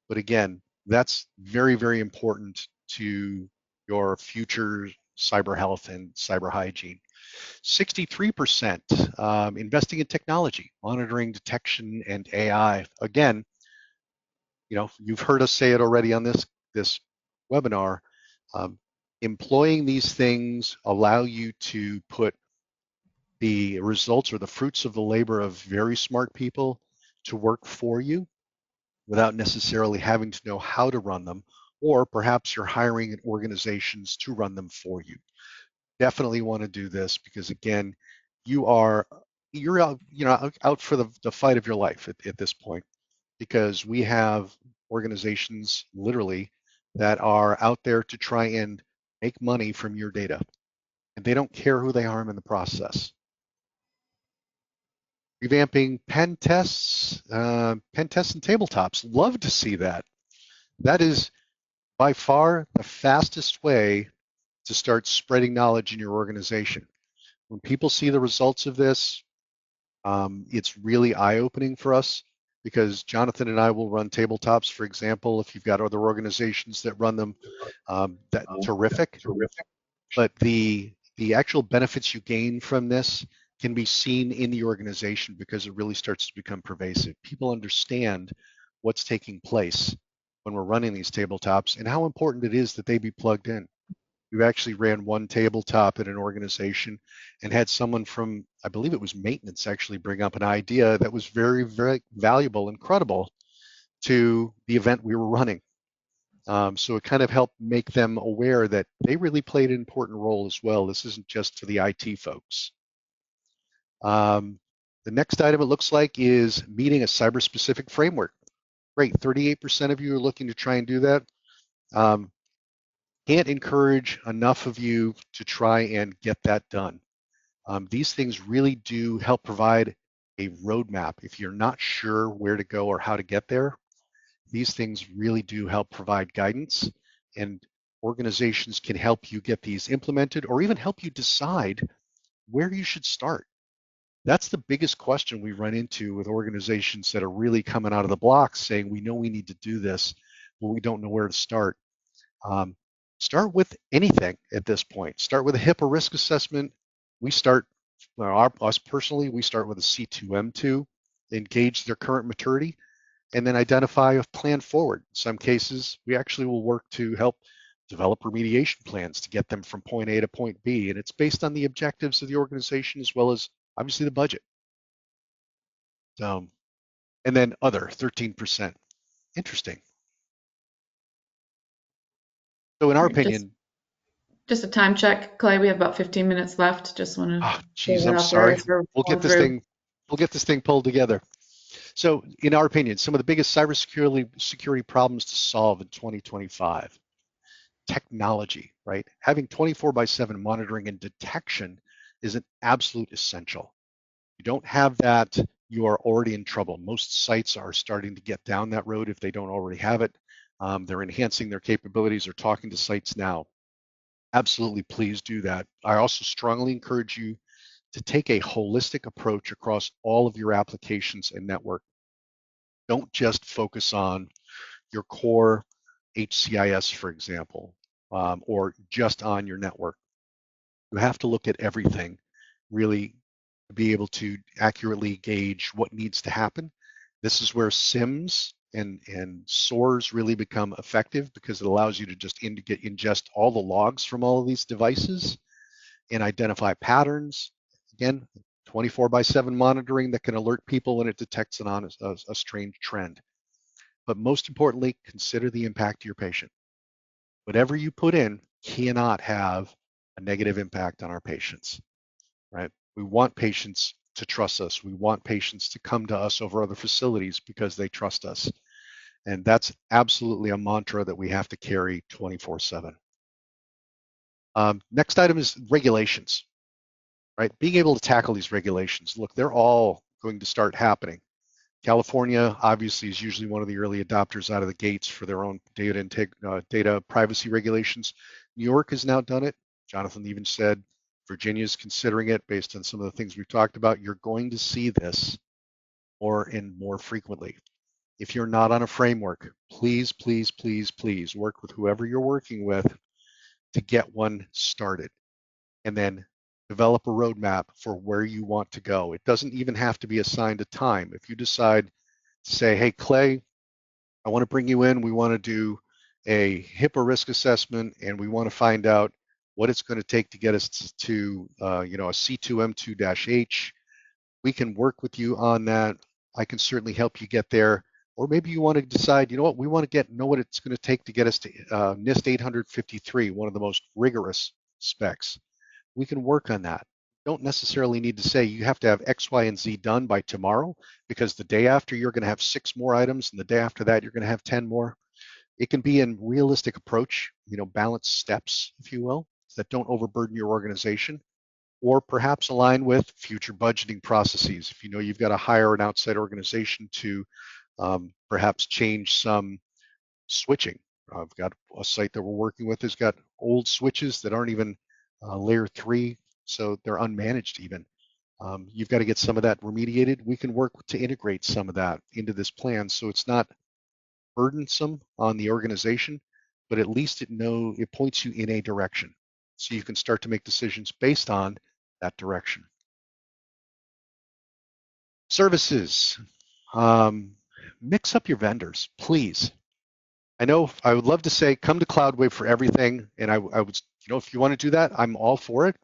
But again, that's very, very important to your future cyber health and cyber hygiene. 63% investing in technology, monitoring, detection, and AI. Again, you've heard us say it already on this webinar. Employing these things allow you to put the results or the fruits of the labor of very smart people to work for you without necessarily having to know how to run them, or perhaps you're hiring organizations to run them for you. Definitely want to do this because again, you're out, out for the fight of your life at this point, because we have organizations literally that are out there to try and make money from your data, and they don't care who they harm in the process. Revamping pen tests and tabletops. Love to see that. That is by far the fastest way to start spreading knowledge in your organization. When people see the results of this, it's really eye-opening for us, because Jonathan and I will run tabletops, for example. If you've got other organizations that run them, that's terrific. But the actual benefits you gain from this can be seen in the organization because it really starts to become pervasive. People understand what's taking place when we're running these tabletops and how important it is that they be plugged in. We've actually ran one tabletop at an organization and had someone from, I believe it was maintenance, actually bring up an idea that was very, very valuable and credible to the event we were running. So it kind of helped make them aware that they really played an important role as well. This isn't just for the IT folks. The next item it looks like is meeting a cyber-specific framework. Great, 38% of you are looking to try and do that. Can't encourage enough of you to try and get that done. These things really do help provide a roadmap. If you're not sure where to go or how to get there, these things really do help provide guidance, and organizations can help you get these implemented or even help you decide where you should start. That's the biggest question we run into with organizations that are really coming out of the blocks saying, we know we need to do this, but we don't know where to start. Start with anything at this point. Start with a HIPAA risk assessment. We start, us personally, we start with a C2M2, engage their current maturity, and then identify a plan forward. In some cases, we actually will work to help develop remediation plans to get them from point A to point B. And it's based on the objectives of the organization as well as obviously the budget. And then other 13%. Interesting. So in our opinion, just a time check, Clay. We have about 15 minutes left. Just want to geez, throw that I'm out there sorry. as we're We'll going get this through. thing pulled together. So in our opinion, some of the biggest cybersecurity problems to solve in 2025, technology, right? Having 24/7 monitoring and detection is an absolute essential. If you don't have that, you are already in trouble. Most sites are starting to get down that road if they don't already have it. They're enhancing their capabilities or talking to sites now. Absolutely, please do that. I also strongly encourage you to take a holistic approach across all of your applications and network. Don't just focus on your core HCIS, for example, or just on your network. You have to look at everything really to be able to accurately gauge what needs to happen. This is where SIMs and SOARs really become effective because it allows you to just ingest all the logs from all of these devices and identify patterns. Again, 24/7 monitoring that can alert people when it detects a strange trend. But most importantly, consider the impact to your patient. Whatever you put in cannot have a negative impact on our patients, right? We want patients to trust us. We want patients to come to us over other facilities because they trust us. And that's absolutely a mantra that we have to carry 24/7. Next item is regulations, right? Being able to tackle these regulations. Look, they're all going to start happening. California obviously is usually one of the early adopters out of the gates for their own data privacy regulations. New York has now done it. Jonathan even said Virginia is considering it based on some of the things we've talked about. You're going to see this more and more frequently. If you're not on a framework, please, please, please, please work with whoever you're working with to get one started and then develop a roadmap for where you want to go. It doesn't even have to be assigned a time. If you decide to say, hey, Clay, I want to bring you in, we want to do a HIPAA risk assessment and we want to find out what it's going to take to get us to a C2M2-H. We can work with you on that. I can certainly help you get there. Or maybe you want to decide, you know what, we want to know what it's going to take to get us to NIST 853, one of the most rigorous specs. We can work on that. Don't necessarily need to say you have to have X, Y, and Z done by tomorrow, because the day after you're going to have 6 more items, and the day after that you're going to have 10 more. It can be a realistic approach, balanced steps, if you will, that don't overburden your organization, or perhaps align with future budgeting processes. If you know you've got to hire an outside organization to perhaps change some switching. I've got a site that we're working with has got old switches that aren't even layer 3, so they're unmanaged even. You've got to get some of that remediated. We can work to integrate some of that into this plan so it's not burdensome on the organization, but at least it points you in a direction so you can start to make decisions based on that direction. Services. Mix up your vendors, please. I know I would love to say come to Cloudwave for everything, and I would, if you want to do that, I'm all for it.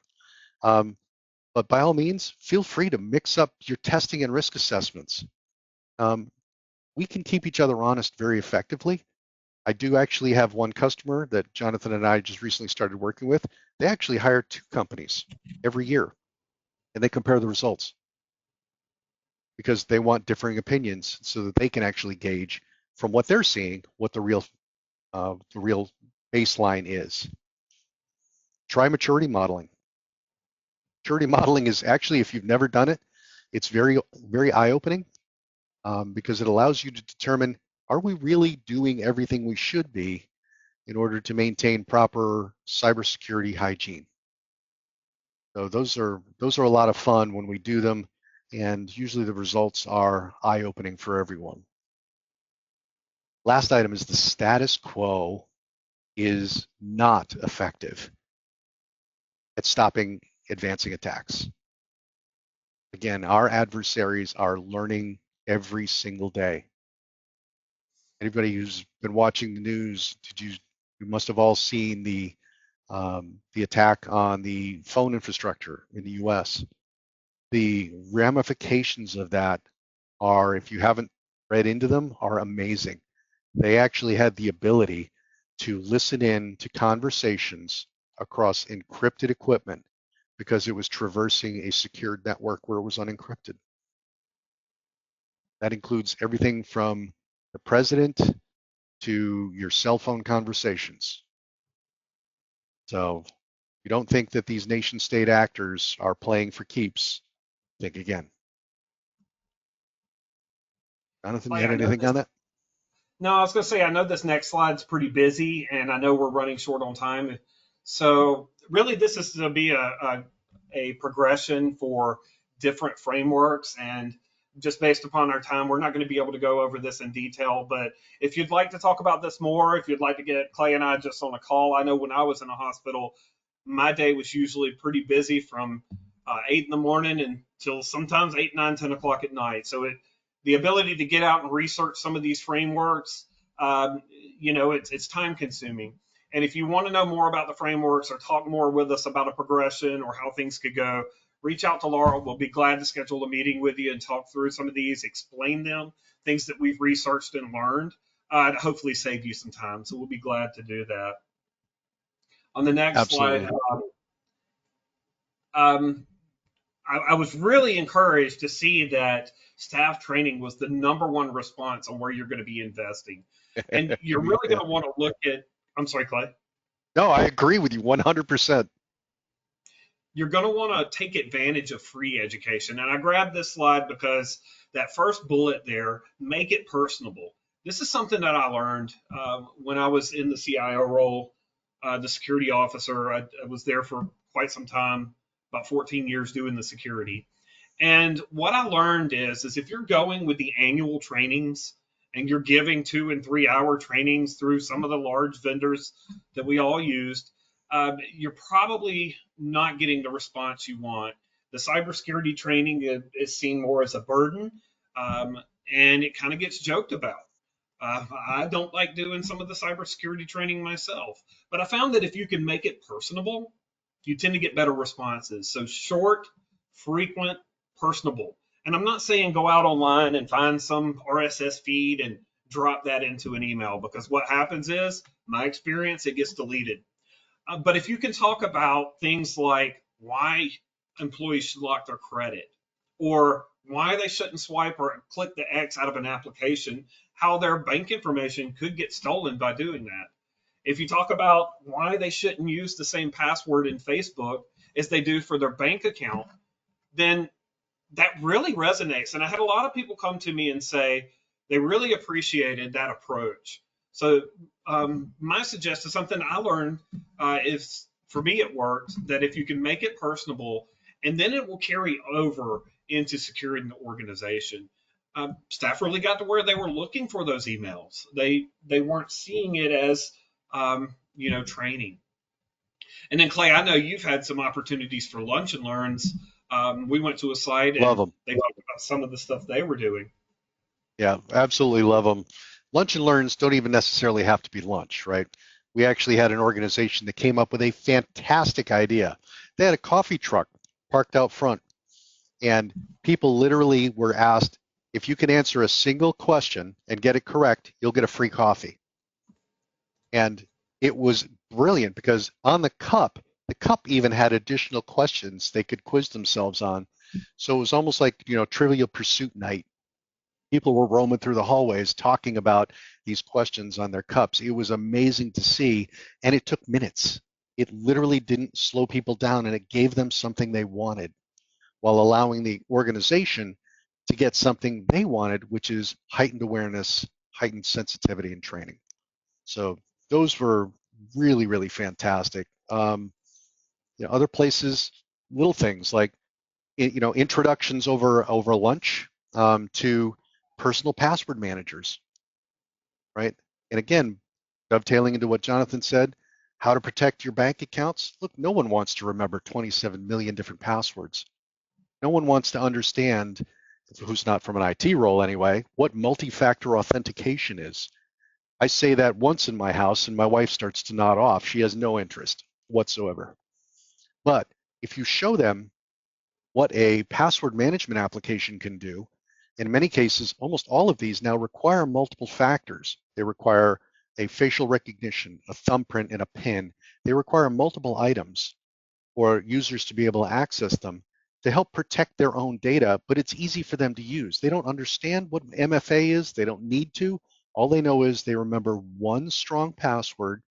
But by all means, feel free to mix up your testing and risk assessments. We can keep each other honest very effectively. I do actually have one customer that Jonathan and I just recently started working with. They actually hire 2 companies every year, and they compare the results because they want differing opinions so that they can actually gauge from what they're seeing what the real baseline is. Try maturity modeling. Maturity modeling is actually, if you've never done it, it's very, very eye-opening because it allows you to determine, are we really doing everything we should be in order to maintain proper cybersecurity hygiene? So those are a lot of fun when we do them, and usually the results are eye-opening for everyone. Last item is the status quo is not effective at stopping advancing attacks. Again, our adversaries are learning every single day. Anybody who's been watching the news, did you We must have all seen the attack on the phone infrastructure in the US. The ramifications of that are, if you haven't read into them, are amazing. They actually had the ability to listen in to conversations across encrypted equipment because it was traversing a secured network where it was unencrypted. That includes everything from the president to your cell phone conversations. So you don't think that these nation state actors are playing for keeps, think again. Jonathan, you Clay, had I know anything this. on that? No, I was going to say, I know this next slide's pretty busy, and I know we're running short on time. So really, this is to be a progression for different frameworks. And just based upon our time, we're not going to be able to go over this in detail. But if you'd like to talk about this more, if you'd like to get Clay and I just on a call, I know when I was in a hospital, my day was usually pretty busy from 8 in the morning until sometimes 8, 9, 10 o'clock at night. So the ability to get out and research some of these frameworks, it's time consuming. And if you want to know more about the frameworks or talk more with us about a progression or how things could go, reach out to Laura. We'll be glad to schedule a meeting with you and talk through some of these, explain them, things that we've researched and learned to hopefully save you some time. So we'll be glad to do that. On the next slide, Absolutely. I was really encouraged to see that staff training was the #1 response on where you're going to be investing. And you're really Yeah. going to want to look at, I'm sorry, Clay. No, I agree with you 100%. You're going to want to take advantage of free education. And I grabbed this slide because that first bullet there, make it personable. This is something that I learned when I was in the CIO role, the security officer. I was there for quite some time, about 14 years doing the security. And what I learned is if you're going with the annual trainings and you're giving 2 and 3 hour trainings through some of the large vendors that we all used, you're probably not getting the response you want. The cybersecurity training is seen more as a burden, and it kind of gets joked about. I don't like doing some of the cybersecurity training myself, but I found that if you can make it personable, you tend to get better responses. So short, frequent, personable. And I'm not saying go out online and find some RSS feed and drop that into an email, because what happens is, my experience, it gets deleted. But if you can talk about things like why employees should lock their credit, or why they shouldn't swipe or click the X out of an application, how their bank information could get stolen by doing that. If you talk about why they shouldn't use the same password in Facebook as they do for their bank account, then that really resonates. And I had a lot of people come to me and say they really appreciated that approach. So my suggestion, something I learned is, for me it worked, that if you can make it personable, and then it will carry over into securing the organization. Staff really got to where they were looking for those emails. They weren't seeing it as training. And then Clay, I know you've had some opportunities for lunch and learns. We went to a site Love and them. they talked about some of the stuff they were doing. Yeah, absolutely love them. Lunch and learns don't even necessarily have to be lunch, right? We actually had an organization that came up with a fantastic idea. They had a coffee truck parked out front, and people literally were asked, if you can answer a single question and get it correct, you'll get a free coffee. And it was brilliant because on the cup even had additional questions they could quiz themselves on. So it was almost like, Trivial Pursuit night. People were roaming through the hallways talking about these questions on their cups. It was amazing to see, and it took minutes. It literally didn't slow people down, and it gave them something they wanted while allowing the organization to get something they wanted, which is heightened awareness, heightened sensitivity, and training. So those were really, really fantastic. Other places, little things like introductions over lunch to personal password managers, right? And again, dovetailing into what Jonathan said, how to protect your bank accounts. Look, no one wants to remember 27 million different passwords. No one wants to understand, who's not from an IT role anyway, what multi-factor authentication is. I say that once in my house and my wife starts to nod off. She has no interest whatsoever. But if you show them what a password management application can do, in many cases, almost all of these now require multiple factors. They require a facial recognition, a thumbprint, and a PIN. They require multiple items for users to be able to access them to help protect their own data, but it's easy for them to use. They don't understand what MFA is. They don't need to. All they know is they remember one strong password,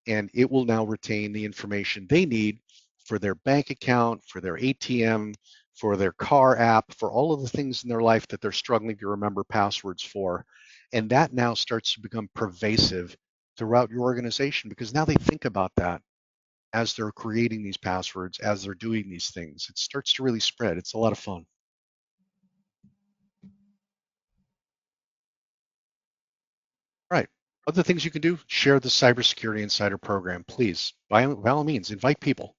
and it will now retain the information they need for their bank account, for their ATM, for their car app, for all of the things in their life that they're struggling to remember passwords for. And that now starts to become pervasive throughout your organization because now they think about that as they're creating these passwords, as they're doing these things. It starts to really spread. It's a lot of fun. Right. Other things you can do, share the Cybersecurity Insider program, please. By all means, invite people.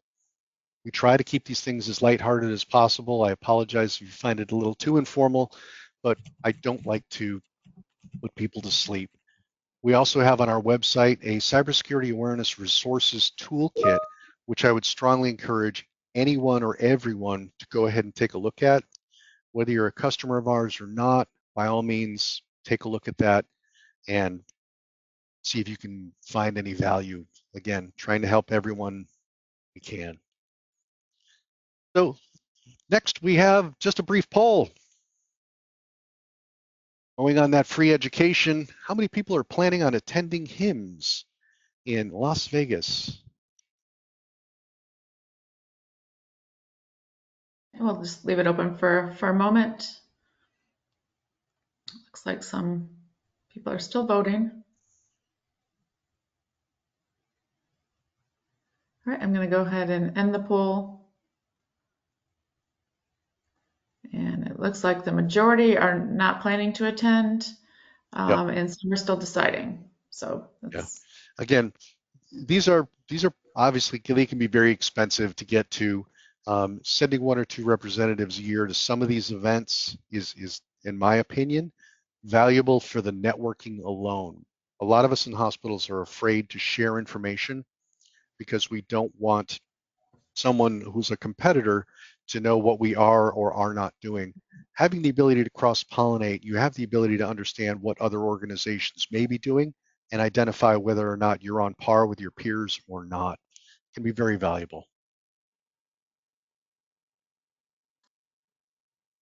We try to keep these things as lighthearted as possible. I apologize if you find it a little too informal, but I don't like to put people to sleep. We also have on our website a cybersecurity awareness resources toolkit, which I would strongly encourage anyone or everyone to go ahead and take a look at. Whether you're a customer of ours or not, by all means, take a look at that and see if you can find any value. Again, trying to help everyone we can. So next we have just a brief poll. Going on that free education, how many people are planning on attending HIMSS in Las Vegas? We'll just leave it open for a moment. Looks like some people are still voting. All right, I'm going to go ahead and end the poll. And it looks like the majority are not planning to attend, and some are still deciding. So that's... Again, these are obviously, they can be very expensive to get to. Sending 1 or 2 representatives a year to some of these events is, in my opinion, valuable for the networking alone. A lot of us in hospitals are afraid to share information because we don't want someone who's a competitor to know what we are or are not doing. Having the ability to cross-pollinate, you have the ability to understand what other organizations may be doing and identify whether or not you're on par with your peers or not. It can be very valuable.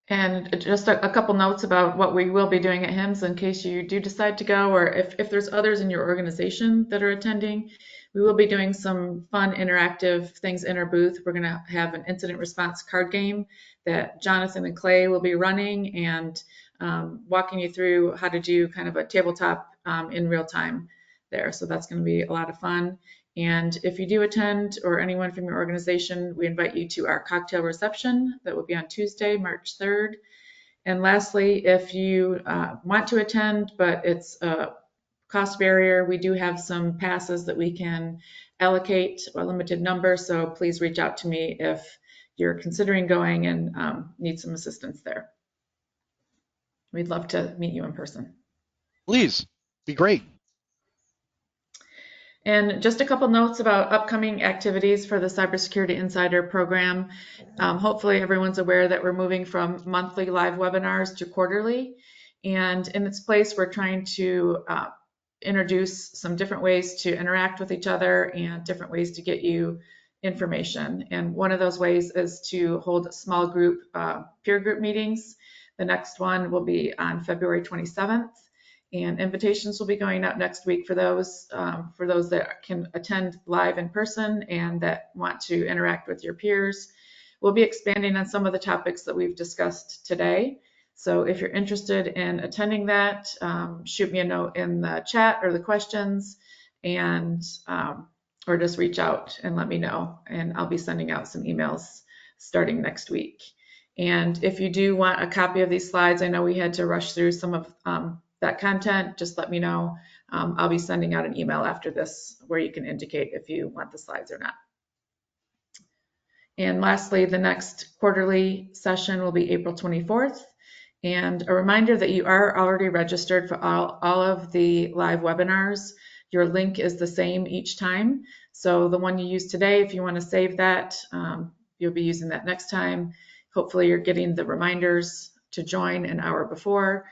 And just a couple notes about what we will be doing at HIMSS in case you do decide to go, or if there's others in your organization that are attending. We will be doing some fun interactive things in our booth. We're going to have an incident response card game that Jonathan and Clay will be running and walking you through how to do kind of a tabletop in real time there. So that's going to be a lot of fun. And if you do attend, or anyone from your organization, we invite you to our cocktail reception that will be on Tuesday, March 3rd. And lastly, if you want to attend, but it's a cost barrier, we do have some passes that we can allocate, a limited number. So please reach out to me if you're considering going and need some assistance there. We'd love to meet you in person. Please, be great. And just a couple notes about upcoming activities for the Cybersecurity Insider program. Hopefully everyone's aware that we're moving from monthly live webinars to quarterly. And in its place, we're trying to introduce some different ways to interact with each other and different ways to get you information. And one of those ways is to hold small group peer group meetings. The next one will be on February 27th. And invitations will be going out next week for those that can attend live in person and that want to interact with your peers. We'll be expanding on some of the topics that we've discussed today. So if you're interested in attending that, shoot me a note in the chat or the questions, and or just reach out and let me know. And I'll be sending out some emails starting next week. And if you do want a copy of these slides, I know we had to rush through some of that content, just let me know. I'll be sending out an email after this where you can indicate if you want the slides or not. And lastly, the next quarterly session will be April 24th. And a reminder that you are already registered for all of the live webinars. Your link is the same each time. So the one you use today, if you want to save that, you'll be using that next time. Hopefully you're getting the reminders to join an hour before.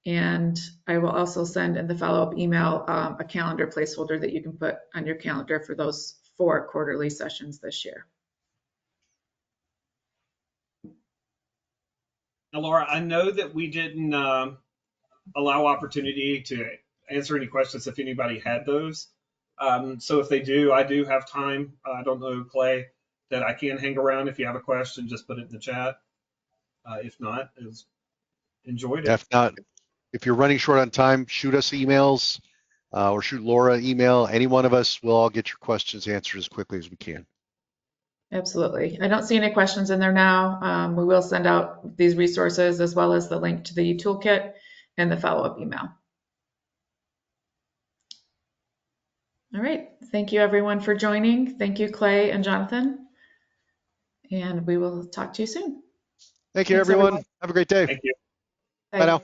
And I will also send in the follow-up email a calendar placeholder that you can put on your calendar for those 4 quarterly sessions this year. Now, Laura, I know that we didn't allow opportunity to answer any questions if anybody had those. So if they do, I do have time. I don't know, Clay, that I can hang around. If you have a question, just put it in the chat. If not, enjoyed it. If not, if you're running short on time, shoot us emails or shoot Laura an email. Any one of us will all get your questions answered as quickly as we can. Absolutely. I don't see any questions in there now. We will send out these resources as well as the link to the toolkit and the follow-up email. All right. Thank you everyone for joining. Thank you, Clay and Jonathan. And we will talk to you soon. Thank you, Thanks, everyone. Have a great day. Thank you. Bye. Bye now.